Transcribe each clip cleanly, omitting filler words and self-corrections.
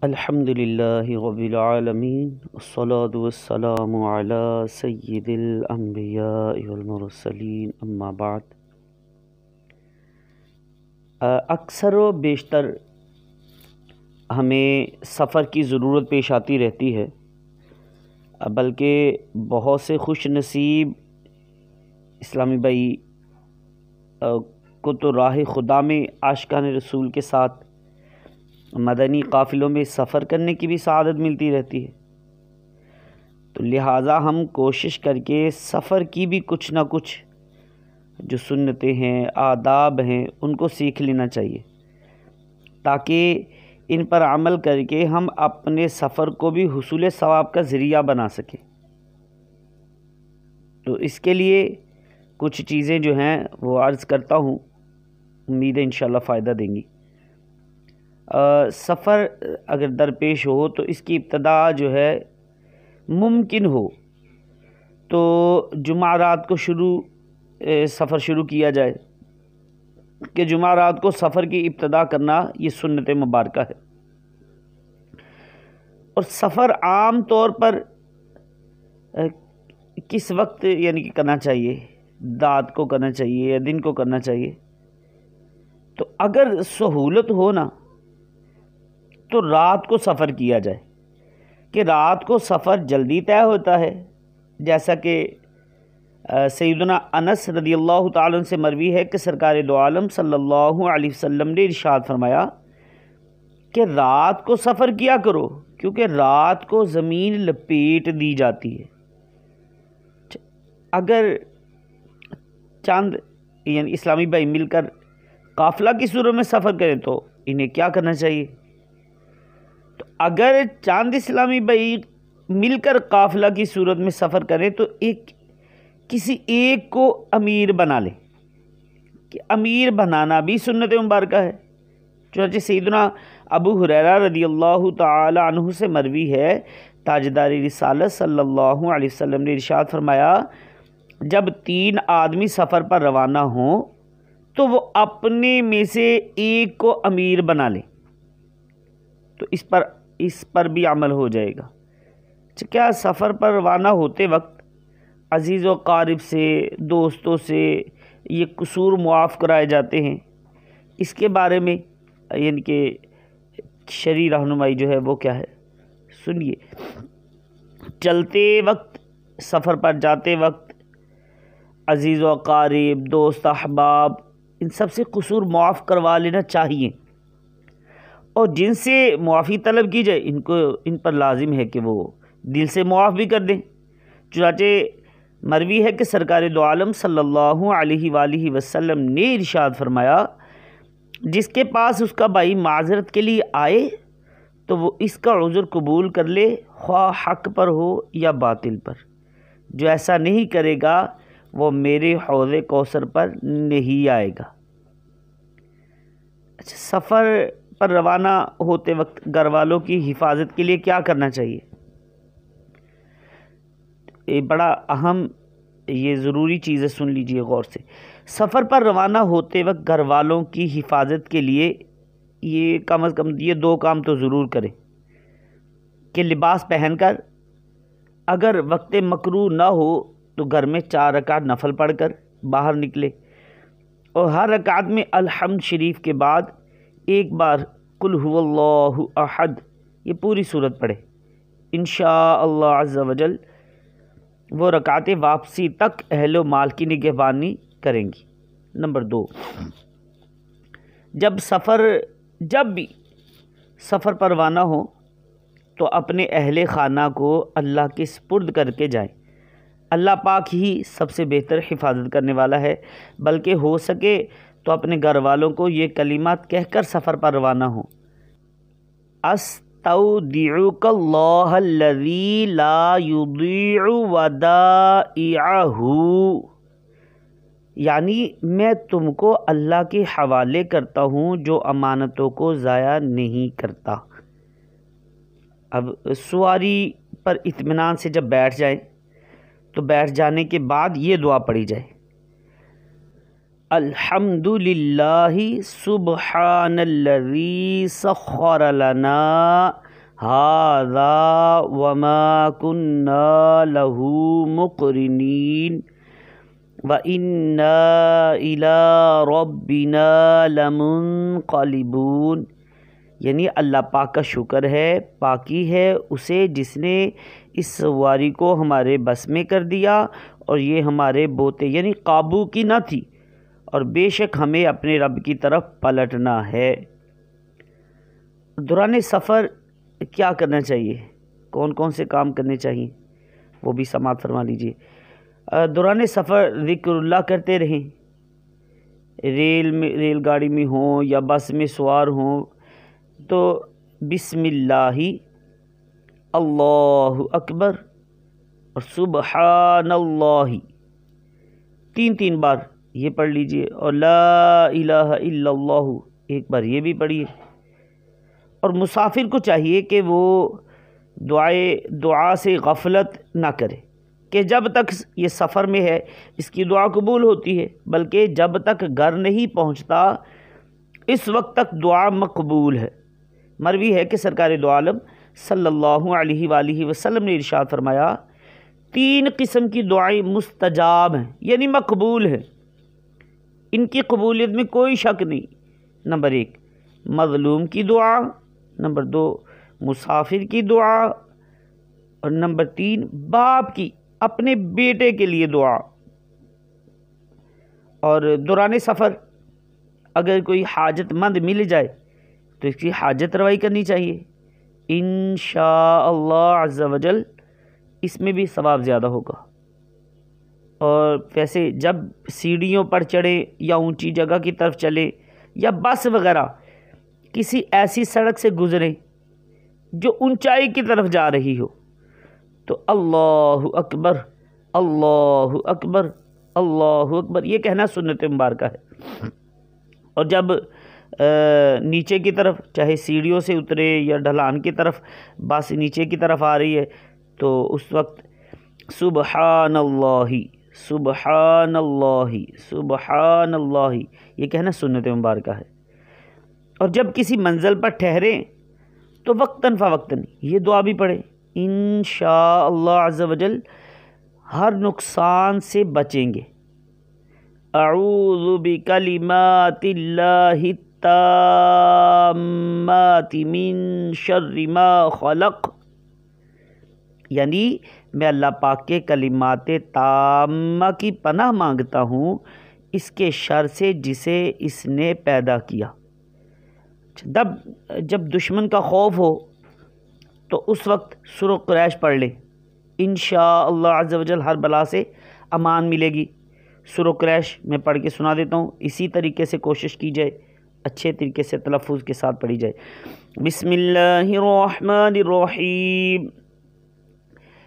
الحمد للہ رب العالمین والصلاة والسلام علی سید الانبیاء والمرسلین اما بعد۔ اکثر و بیشتر ہمیں سفر کی ضرورت پیش آتی رہتی ہے، بلکہ بہت سے خوش نصیب اسلامی بھائی کو تو راہ خدا میں عاشقان رسول کے ساتھ مدنی قافلوں میں سفر کرنے کی بھی سعادت ملتی رہتی ہے، تو لہٰذا ہم کوشش کر کے سفر کی بھی کچھ نہ کچھ جو سنتیں ہیں، آداب ہیں، ان کو سیکھ لینا چاہیے تاکہ ان پر عمل کر کے ہم اپنے سفر کو بھی حصول ثواب کا ذریعہ بنا سکیں۔ تو اس کے لیے کچھ چیزیں جو ہیں وہ عرض کرتا ہوں، امید ہے انشاءاللہ فائدہ دیں گی۔ سفر اگر درپیش ہو تو اس کی ابتدا جو ہے ممکن ہو تو جمعہ رات کو سفر شروع کیا جائے کہ جمعہ رات کو سفر کی ابتدا کرنا یہ سنت مبارکہ ہے۔ اور سفر عام طور پر کس وقت یعنی کہ کرنا چاہیے؟ رات کو کرنا چاہیے یا دن کو کرنا چاہیے؟ تو اگر سہولت ہو نا تو رات کو سفر کیا جائے کہ رات کو سفر جلدی طے ہوتا ہے، جیسا کہ سیدنا انس رضی اللہ تعالیٰ عنہ سے مروی ہے کہ سرکار دو عالم صلی اللہ علیہ وسلم نے ارشاد فرمایا کہ رات کو سفر کیا کرو کیونکہ رات کو زمین لپیٹ دی جاتی ہے۔ اگر چند یعنی اسلامی بھائی مل کر قافلہ کی صورت میں سفر کریں تو انہیں کیا کرنا چاہیے؟ تو اگر چاند اسلامی بھائی مل کر قافلہ کی صورت میں سفر کریں تو کسی ایک کو امیر بنا لیں کہ امیر بنانا بھی سنت مبارکہ ہے۔ چنانچہ سیدنا ابو ہریرہ رضی اللہ تعالی عنہ سے مروی ہے، تاجدار رسالت صلی اللہ علیہ وسلم نے ارشاد فرمایا جب 3 آدمی سفر پر روانہ ہوں تو وہ اپنے میں سے ایک کو امیر بنا لیں، تو اس پر بھی عمل ہو جائے گا۔ کیا سفر پر روانہ ہوتے وقت عزیز و قارب سے، دوستوں سے یہ قصور معاف کرائے جاتے ہیں؟ اس کے بارے میں یعنی کہ شرعی رہنمائی جو ہے وہ کیا ہے، سنیے۔ چلتے وقت، سفر پر جاتے وقت عزیز و قارب، دوست احباب، ان سب سے قصور معاف کروا لینا چاہیے، اور جن سے معافی طلب کی جائے ان پر لازم ہے کہ وہ دل سے معاف بھی کر دیں۔ چنانچہ مروی ہے کہ سرکار دو عالم صلی اللہ علیہ وآلہ وسلم نے ارشاد فرمایا جس کے پاس اس کا بھائی معذرت کے لیے آئے تو وہ اس کا عذر قبول کر لے، خواہ حق پر ہو یا باطل پر۔ جو ایسا نہیں کرے گا وہ میرے حوض کوثر پر نہیں آئے گا۔ اچھا، سفر پر روانہ ہوتے وقت گھر والوں کی حفاظت کے لیے کیا کرنا چاہیے؟ یہ بڑا اہم، یہ ضروری چیزیں سن لیجئے غور سے۔ سفر پر روانہ ہوتے وقت گھر والوں کی حفاظت کے لیے یہ کم از کم یہ 2 کام تو ضرور کریں کہ لباس پہن کر اگر وقت مکروہ نہ ہو تو گھر میں 4 رکعت نفل پڑھ کر باہر نکلے، اور ہر رکعت میں الحمد شریف کے بعد ایک بار قل هو اللہ احد یہ پوری صورت پڑھے۔ انشاءاللہ عز و جل وہ رکعتیں واپسی تک اہل و مال کی نگہبانی کریں گی۔ نمبر 2، جب بھی سفر پر روانہ ہو تو اپنے اہل خانہ کو اللہ کے سپرد کر کے جائیں۔ اللہ پاک ہی سب سے بہتر حفاظت کرنے والا ہے، بلکہ ہو سکے تو اپنے گھر والوں کو یہ کلمات کہہ کر سفر پر روانہ ہوں: استودعک اللہ الذی لا یضیع ودائعہ، یعنی میں تم کو اللہ کے حوالے کرتا ہوں جو امانتوں کو ضائع نہیں کرتا۔ اب سواری پر اطمینان سے جب بیٹھ جائیں تو بیٹھ جانے کے بعد یہ دعا پڑھی جائے: الحمد للہ سبحان الذی سخر لنا ھذا وما كنا له مقرنین وَإِنَّا إِلَىٰ رَبِّنَا لَمُنقَلِبُونَ، یعنی اللہ پاک کا شکر ہے، پاکی ہے اسے جس نے اس سواری کو ہمارے بس میں کر دیا اور یہ ہمارے بوتے یعنی قابو کی نہ تھی، اور بے شک ہمیں اپنے رب کی طرف پلٹنا ہے۔ دوران سفر کیا کرنا چاہیے، کون کون سے کام کرنے چاہیے، وہ بھی سماعت فرما لیجیے۔ دوران سفر ذکر اللہ کرتے رہیں، ریل گاڑی میں ہوں یا بس میں سوار ہوں تو بسم اللہ، اللہ اکبر اور سبحان اللہ 3 بار یہ پڑھ لیجئے، اور لا الہ الا اللہ ایک بار یہ بھی پڑھیے۔ اور مسافر کو چاہیے کہ وہ دعا سے غفلت نہ کرے، کہ جب تک یہ سفر میں ہے اس کی دعا قبول ہوتی ہے، بلکہ جب تک گھر نہیں پہنچتا اس وقت تک دعا مقبول ہے۔ مروی ہے کہ سرکار دو عالم صلی اللہ علیہ وآلہ وسلم نے ارشاد فرمایا 3 قسم کی دعائیں مستجاب ہیں یعنی مقبول ہیں، ان کی قبولیت میں کوئی شک نہیں۔ نمبر 1 مظلوم کی دعا، نمبر 2 مسافر کی دعا، اور نمبر 3 باپ کی اپنے بیٹے کے لیے دعا۔ اور دوران سفر اگر کوئی حاجت مند مل جائے تو اس کی حاجت روائی کرنی چاہیے، انشاءاللہ عز و جل اس میں بھی ثواب زیادہ ہوگا۔ اور ویسے جب سیڑھیوں پر چڑھے یا اونچی جگہ کی طرف چلے یا بس وغیرہ کسی ایسی سڑک سے گزرے جو اونچائی کی طرف جا رہی ہو تو اللہ اکبر اللہ اکبر اللہ اکبر یہ کہنا سنت مبارکہ ہے۔ اور جب نیچے کی طرف چاہے سیڑھیوں سے اترے یا ڈھلان کی طرف بس نیچے کی طرف آ رہی ہے تو اس وقت سبحان اللہ سبحان اللہ سبحان اللہ یہ کہنا سنت مبارکہ ہے۔ اور جب کسی منزل پر ٹھہریں تو وقتاً فوقتاً یہ دعا بھی پڑھیں، انشاءاللہ عز و جل ہر نقصان سے بچیں گے۔ اعوذ بکلمات اللہ التامات من شر ما خلق، یعنی میں اللہ پاک کے کلمات تامہ کی پناہ مانگتا ہوں اس کے شر سے جسے اس نے پیدا کیا۔ جب دشمن کا خوف ہو تو اس وقت سورہ قریش پڑھ لیں، انشاءاللہ عز و جل ہر بلا سے امان ملے گی۔ سورہ قریش میں پڑھ کے سنا دیتا ہوں، اسی طریقے سے کوشش کی جائے، اچھے طریقے سے تلفظ کے ساتھ پڑھی جائے۔ بسم اللہ الرحمن الرحیم،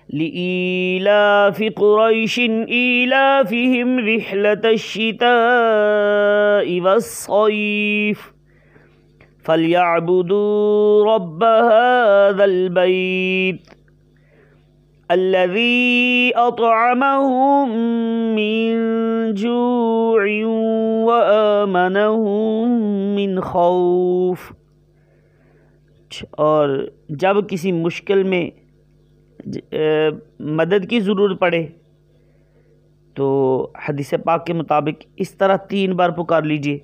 لإیلاف قریش ایلافہم رحلة الشتاء والصیف فَلْيَعْبُدُوا رَبَّ هَذَا الْبَيْتِ الَّذِي أَطْعَمَهُم مِّن جُوعٍ وَآمَنَهُم مِّن خَوْفٍ۔ اور جب کسی مشکل میں مدد کی ضرورت پڑے تو حدیث پاک کے مطابق اس طرح 3 بار پکار لیجئے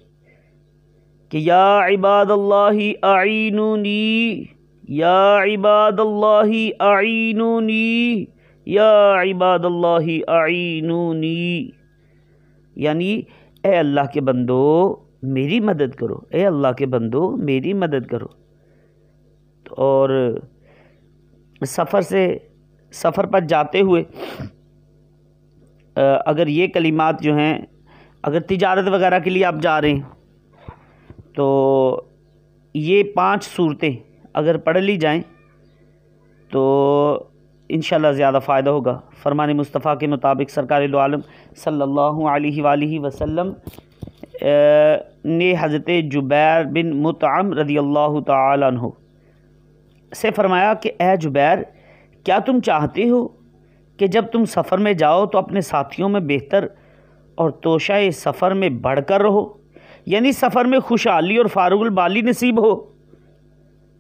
کہ یا عباد اللہ اعینونی، یا عباد اللہ اعینونی، یا عباد اللہ اعینونی، یعنی اے اللہ کے بندو میری مدد کرو، اے اللہ کے بندو میری مدد کرو۔ اور سفر پر جاتے ہوئے اگر یہ کلمات جو ہیں، اگر تجارت وغیرہ کے لیے آپ جا رہے ہیں تو یہ 5 صورتیں اگر پڑھ لی جائیں تو انشاءاللہ زیادہ فائدہ ہوگا۔ فرمان مصطفیٰ کے مطابق سرکار دو عالم صلی اللہ علیہ وآلہ وسلم نے حضرت جبیر بن مطعم رضی اللہ تعالیٰ عنہ سے فرمایا کہ اے جبیر، کیا تم چاہتے ہو کہ جب تم سفر میں جاؤ تو اپنے ساتھیوں میں بہتر اور توشہ سفر میں بڑھ کر رہو، یعنی سفر میں خوشحالی اور فارغ البالی نصیب ہو؟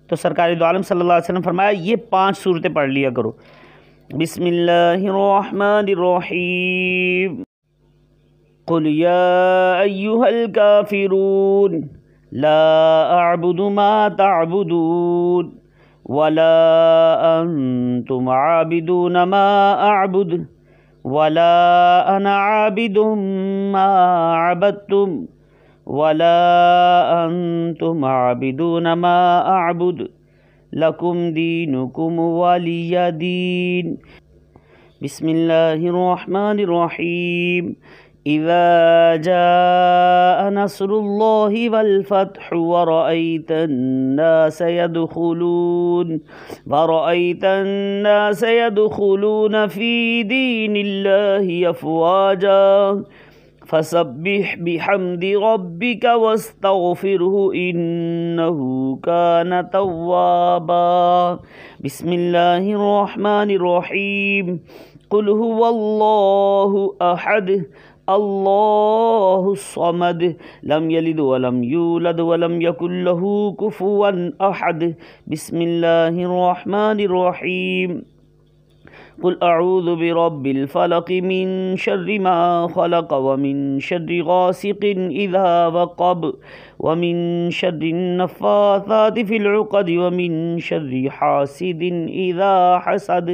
تو سرکار دو عالم صلی اللہ علیہ وسلم فرمایا یہ 5 صورتیں پڑھ لیا کرو. بسم اللہ الرحمن الرحیم قل یا ایہا الکافرون لا اعبد ما تعبدون ولا انتم عابدون ما اعبد ولا انا عابد ما عبدتم ولا انتم عابدون ما اعبد لکم دینکم ولی دین. بسم اللہ الرحمن الرحیم اذا جاء نصر اللہ والفتح ورأیت الناس يدخلون فی دین اللہ افواجا فسبح بحمد ربک واستغفرہ انہ کان توابا. بسم اللہ الرحمن الرحیم قل هو اللہ احد اللہ الصمد لم یلد ولم یولد ولم یکن له کفوا احد. بسم اللہ الرحمن الرحیم قل اعوذ برب الفلق من شر ما خلق ومن شر غاسق اذا وقب ومن شر النفاثات في العقد ومن شر حاسد اذا حسد.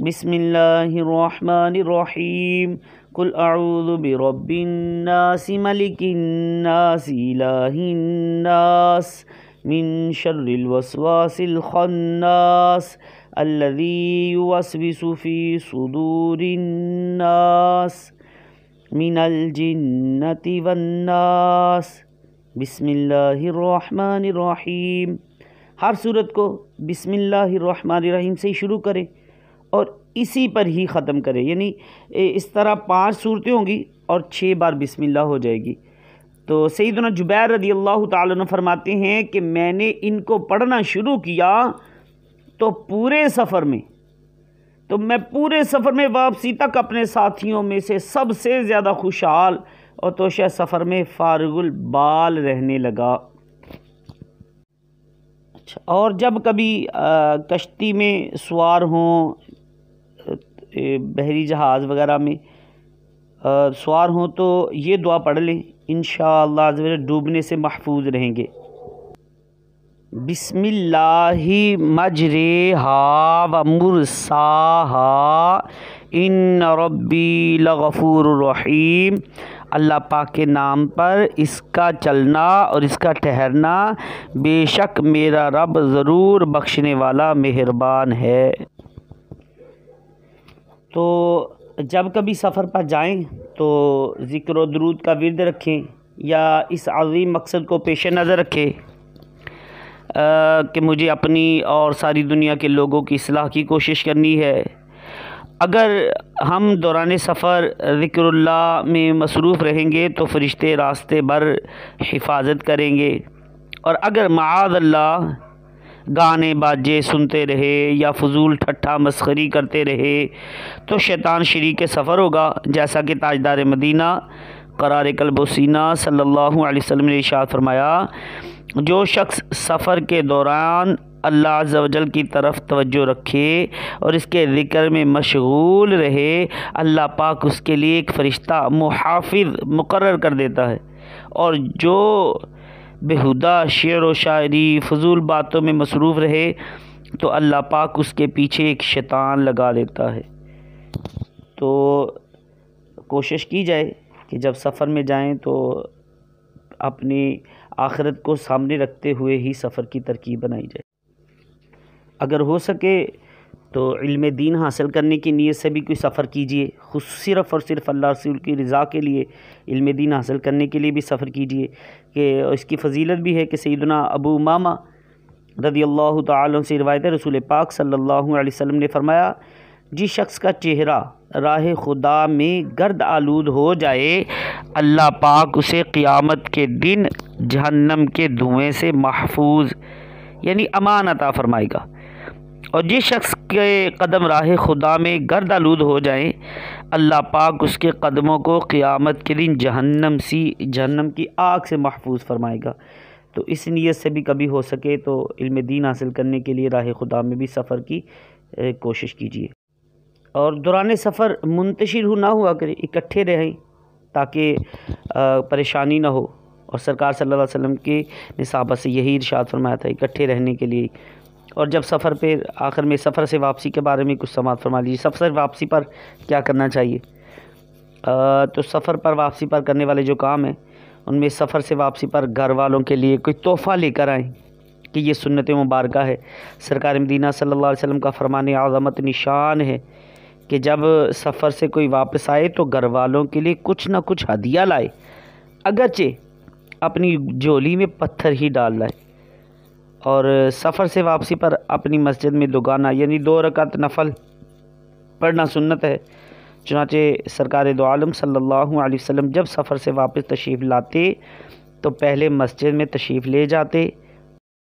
بسم اللہ الرحمن الرحیم قل اعوذ برب الناس ملک الناس الہ الناس من شر الوسواس الخناس الذي يوسوس في صدور الناس من الجنة والناس. بسم اللہ الرحمن الرحیم. ہر صورت کو بسم اللہ الرحمن الرحیم سے ہی شروع کریں اور اسی پر ہی ختم کریں، یعنی اس طرح 5 صورتیں ہوں گی اور 6 بار بسم اللہ ہو جائے گی. تو سیدنا جبیر رضی اللہ تعالیٰ عنہ فرماتے ہیں کہ میں نے ان کو پڑھنا شروع کیا تو میں پورے سفر میں واپسی تک اپنے ساتھیوں میں سے سب سے زیادہ خوشحال اور توشہ سفر میں فارغ البال رہنے لگا. اچھا، اور جب کبھی کشتی میں سوار ہوں، بحری جہاز وغیرہ میں سوار ہوں تو یہ دعا پڑھ لیں، انشاءاللہ عز و جل ڈوبنے سے محفوظ رہیں گے. بسم اللہ مجریہا و مرساہا ان ربی لغفور رحیم. اللہ پاک کے نام پر اس کا چلنا اور اس کا ٹھہرنا، بے شک میرا رب ضرور بخشنے والا مہربان ہے. تو جب کبھی سفر پر جائیں تو ذکر و درود کا ورد رکھیں یا اس عظیم مقصد کو پیش نظر رکھیں کہ مجھے اپنی اور ساری دنیا کے لوگوں کی اصلاح کی کوشش کرنی ہے. اگر ہم دوران سفر ذکر اللہ میں مصروف رہیں گے تو فرشتے راستے بھر حفاظت کریں گے، اور اگر معاذ اللہ گانے باجے سنتے رہے یا فضول ٹھٹھا مسخری کرتے رہے تو شیطان شریک سفر ہوگا، جیسا کہ تاجدار مدینہ قرار قلب و سینہ صلی اللہ علیہ وسلم نے ارشاد فرمایا، جو شخص سفر کے دوران اللہ عز و جل کی طرف توجہ رکھے اور اس کے ذکر میں مشغول رہے، اللہ پاک اس کے لیے ایک فرشتہ محافظ مقرر کر دیتا ہے، اور جو بےہودہ شعر و شاعری فضول باتوں میں مصروف رہے تو اللہ پاک اس کے پیچھے ایک شیطان لگا دیتا ہے. تو کوشش کی جائے کہ جب سفر میں جائیں تو اپنی آخرت کو سامنے رکھتے ہوئے ہی سفر کی ترکیب بنائی جائے. اگر ہو سکے تو علم دین حاصل کرنے کی نیت سے بھی کوئی سفر کیجئے، صرف اور صرف اللہ رسول کی رضا کے لیے علم دین حاصل کرنے کے لیے بھی سفر کیجئے. کہ اس کی فضیلت بھی ہے کہ سیدنا ابو امامہ رضی اللہ تعالیٰ عنہ سے روایت ہے، رسول پاک صلی اللہ علیہ وسلم نے فرمایا، جس شخص کا چہرہ راہ خدا میں گرد آلود ہو جائے اللہ پاک اسے قیامت کے دن جہنم کے دھوئیں سے محفوظ یعنی امان عطا فرمائے گا، اور جس شخص کے قدم راہ خدا میں گرد آلود ہو جائیں اللہ پاک اس کے قدموں کو قیامت کے دن جہنم کی آگ سے محفوظ فرمائے گا. تو اس نیت سے بھی کبھی ہو سکے تو علم دین حاصل کرنے کے لیے راہ خدا میں بھی سفر کی کوشش کیجیے، اور دوران سفر منتشر نہ ہوا کریں، اکٹھے رہیں تاکہ پریشانی نہ ہو، اور سرکار صلی اللہ علیہ وسلم کے نے صحابہ سے یہی ارشاد فرمایا تھا اکٹھے رہنے کے لیے۔ اور جب سفر پہ آخر میں سفر سے واپسی کے بارے میں کچھ سماعت فرما لیجیے، سفر واپسی پر کیا کرنا چاہیے؟ تو سفر پر واپسی پر کرنے والے جو کام ہیں ان میں سفر سے واپسی پر گھر والوں کے لیے کوئی تحفہ لے کر آئیں کہ یہ سنت مبارکہ ہے۔ سرکار مدینہ صلی اللہ علیہ وسلم کا فرمان عظمت نشان ہے کہ جب سفر سے کوئی واپس آئے تو گھر والوں کے لیے کچھ نہ کچھ ہدیہ لائے، اگرچہ اپنی جھولی میں پتھر ہی ڈال لائے۔ اور سفر سے واپسی پر اپنی مسجد میں دگانا یعنی 2 رکعت نفل پڑھنا سنت ہے۔ چنانچہ سرکار دو عالم صلی اللہ علیہ وسلم جب سفر سے واپس تشریف لاتے تو پہلے مسجد میں تشریف لے جاتے